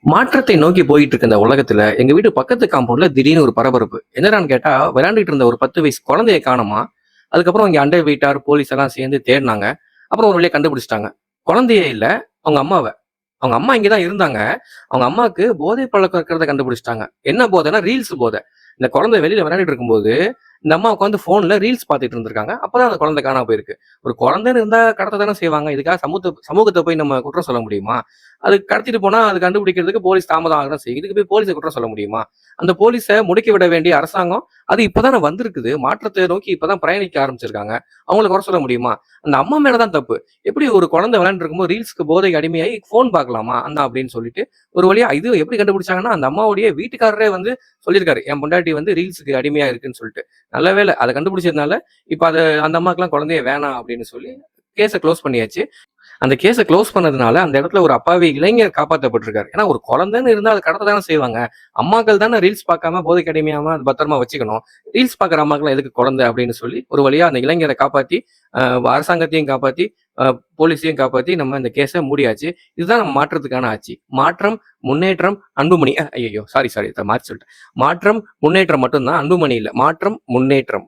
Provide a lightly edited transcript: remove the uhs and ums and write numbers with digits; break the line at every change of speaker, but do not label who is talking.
மாற்றத்தை நோக்கி போயிட்டு இருக்க இந்த உலகத்துல எங்க வீட்டு பக்கத்து காம்பவுண்ட்ல திடீர்னு ஒரு பரபரப்பு. என்னடான்னு கேட்டா, விளையாண்டுட்டு இருந்த ஒரு 10 வயசு குழந்தைய காணோமா. அதுக்கப்புறம் இங்க அண்டை வீட்டார் போலீஸ் எல்லாம் சேர்ந்து தேடினாங்க. அப்புறம் ஒரு வழியா கண்டுபிடிச்சிட்டாங்க. குழந்தையே இல்ல, அவங்க அம்மாவ. அவங்க அம்மா இங்கதான் இருந்தாங்க. அவங்க அம்மாவுக்கு போதை பழக்கம் இருக்கிறத கண்டுபிடிச்சிட்டாங்க. என்ன போதைன்னா ரீல்ஸ் போதை. இந்த குழந்தை வெளியில விளையாடிட்டு இருக்கும்போது இந்த அம்மா உட்காந்து போன்ல ரீல்ஸ் பார்த்துட்டு இருந்திருக்காங்க. அப்பதான் அந்த குழந்தை காணாம போயிருக்கு. ஒரு குழந்தைன்னு இருந்தா கடத்த தானே செய்வாங்க. இதுக்காக சமூகத்தை போய் நம்ம குற்றம் சொல்ல முடியுமா? அது கடத்திட்டு போனா அது கண்டுபிடிக்கிறதுக்கு போலீஸ் தாமதம் ஆகதான் செய்யும். இதுக்கு போய் போலீஸை குற்றம் சொல்ல முடியுமா? அந்த போலீஸை முடுக்கி விட வேண்டிய அரசாங்கம் அது இப்பதானே வந்திருக்குது. மாற்றத்தை நோக்கி இப்பதான் பிரயாணிக்க ஆரம்பிச்சிருக்காங்க. அவங்களை குறை சொல்ல முடியுமா? அந்த அம்மா மேலதான் தப்பு. எப்படி ஒரு குழந்தை விளையாண்டு இருக்கும்போது ரீல்ஸ்க்கு போதைக்கு அடிமையாகி போன் பார்க்கலாமா அண்ணா அப்படின்னு சொல்லிட்டு ஒரு வழியா இது எப்படி கண்டுபிடிச்சாங்கன்னா அந்த அம்மாவுடைய வீட்டுக்காரரே வந்து சொல்லியிருக்காரு, என் பொண்டாட்டி வந்து ரீல்ஸுக்கு அடிமையா இருக்குன்னு சொல்லிட்டு. நல்ல வேளை அதை கண்டுபிடிச்சதுனால இப்ப அது அந்த அம்மாக்கெல்லாம் குழந்தைய வேணாம் அப்படின்னு சொல்லி கேஸை க்ளோஸ் பண்ணியாச்சு. அந்த கேஸை க்ளோஸ் பண்ணதுனால அந்த இடத்துல ஒரு அப்பாவி இளைஞர் காப்பாற்றப்பட்டிருக்காரு. ஏன்னா ஒரு குழந்தைன்னு இருந்தா அது கடத்த தானே செய்வாங்க. அம்மாக்கள் தானே ரீல்ஸ் பார்க்காம போதைக்கு அடிமையாம அது பத்திரமா வச்சுக்கணும். ரீல்ஸ் பார்க்குற அம்மாக்கெல்லாம் எதுக்கு குழந்தை அப்படின்னு சொல்லி ஒரு வழியா அந்த இளைஞரை காப்பாத்தி அரசாங்கத்தையும் காப்பாத்தி போலீஸையும் காப்பாத்தி நம்ம இந்த கேஸை மூடியாச்சு. இதுதான் நம்ம மாற்றத்துக்கான ஆட்சி. மாற்றம், முன்னேற்றம், அன்புமணி. ஐயோ சாரி சாரி மாற்றி சொல்லிட்டேன். மாற்றம் முன்னேற்றம் மட்டும்தான், அன்புமணி இல்லை. மாற்றம் முன்னேற்றம்.